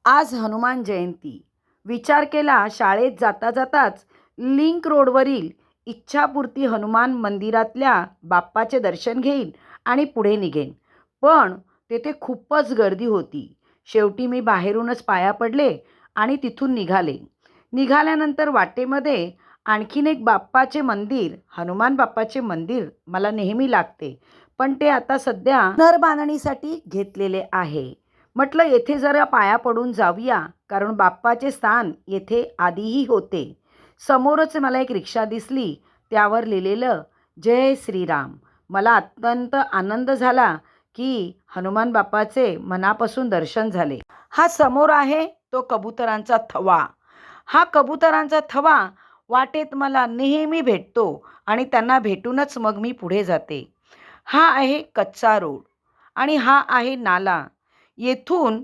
आज हनुमान जयंती. विचार केला शाळेत जाता जाताच लिंक रोडवरील इच्छापूर्ती हनुमान मंदिरातल्या बाप्पाचे दर्शन घेईन आणि पुढे निघेन. पण तेथे खूपच गर्दी होती. शेवटी मी बाहेरूनच पाया पडले आणि तिथून निघाले. निघाल्यानंतर वाटेमध्ये आणखीन एक बाप्पाचे मंदिर, हनुमान बाप्पाचे मंदिर मला नेहमी लागते. पण ते आता सध्या पुनर्बांधणीसाठी घेतलेले आहे. म्हटलं येथे जरा पाया पडून जाऊया, कारण बाप्पाचे स्थान येथे आधीही होते. समोरच मला एक रिक्षा दिसली, त्यावर लिहिलेलं जय श्रीराम. मला अत्यंत आनंद झाला की हनुमान बाप्पाचे मनापासून दर्शन झाले. हा समोर आहे तो कबुतरांचा थवा. हा कबुतरांचा थवा वाटेत मला नेहमी भेटतो आणि त्यांना भेटूनच मग मी पुढे जाते. हा आहे कच्चा रोड आणि हा आहे नाला. येथून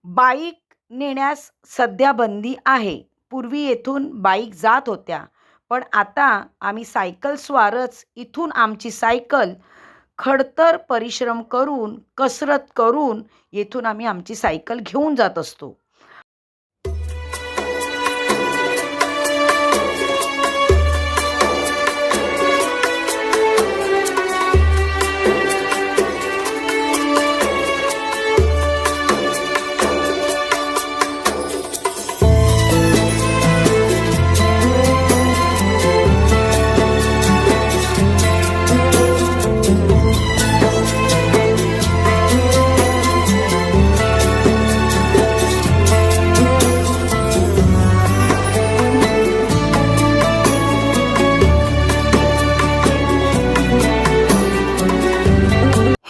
बाईक नेण्यास सध्या बंदी आहे. पूर्वी येथून बाईक जात होत्या, पण आता आम्ही सायकलस्वारच इथून आमची सायकल खडतर परिश्रम करून, कसरत करून येथून आम्ही आमची सायकल घेऊन जात असतो.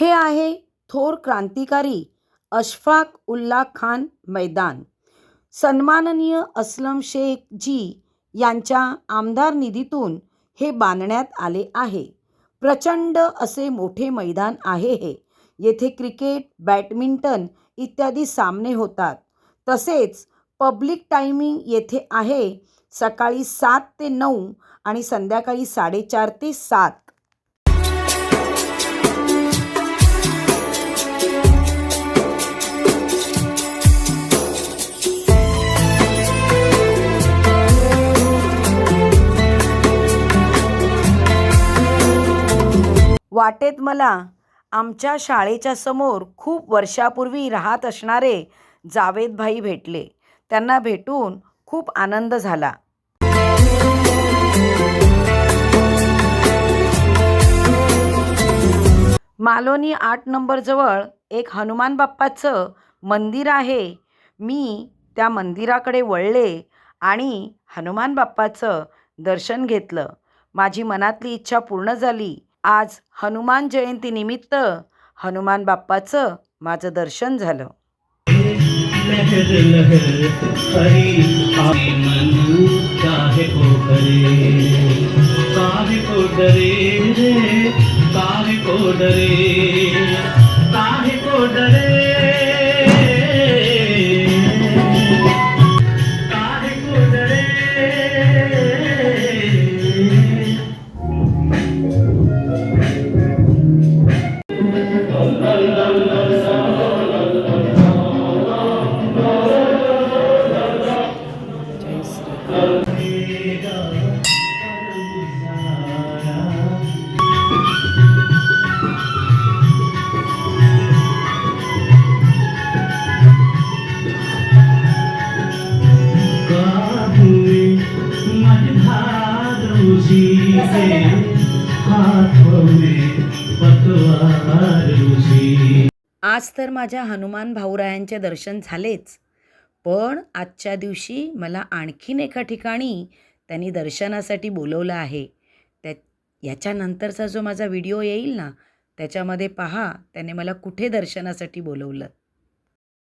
हे आहे थोर क्रांतिकारी अशफाक उल्ला खान मैदान. सन्माननीय अस्लम शेख जी यांच्या आमदार निधीतून हे बांधण्यात आले आहे. प्रचंड असे मोठे मैदान आहे हे. येथे क्रिकेट, बॅडमिंटन इत्यादी सामने होतात. तसेच पब्लिक टायमिंग येथे आहे सकाळी 7 ते 9 आणि संध्याकाळी 4:30 ते 7. वाटेत मला आमच्या शाळेच्या समोर खूप वर्षापूर्वी राहत असणारे जावेद भाई भेटले. त्यांना भेटून खूप आनंद झाला. मालोनी 8 नंबर जवळ एक हनुमान बाप्पाचं मंदिर आहे. मी त्या मंदिराकडे वळले आणि हनुमान बाप्पाचं दर्शन घेतलं. माझी मनातली इच्छा पूर्ण झाली. आज हनुमान जयंती निमित्त हनुमान बाप्पाचं माझं दर्शन झालं. लहर लहर हरी आई मन काहे को डरे रे काहे को डरे काहे को डरे काहे को डरे. आज तर माझ्या हनुमान भाऊरायांचे दर्शन झालेच, पण आजच्या दिवशी मला आणखीन एका ठिकाणी त्यांनी दर्शनासाठी बोलवलं आहे. याच्यानंतरचा जो माझा व्हिडिओ येईल ना, त्याच्यामध्ये पहा त्याने मला कुठे दर्शनासाठी बोलवलं.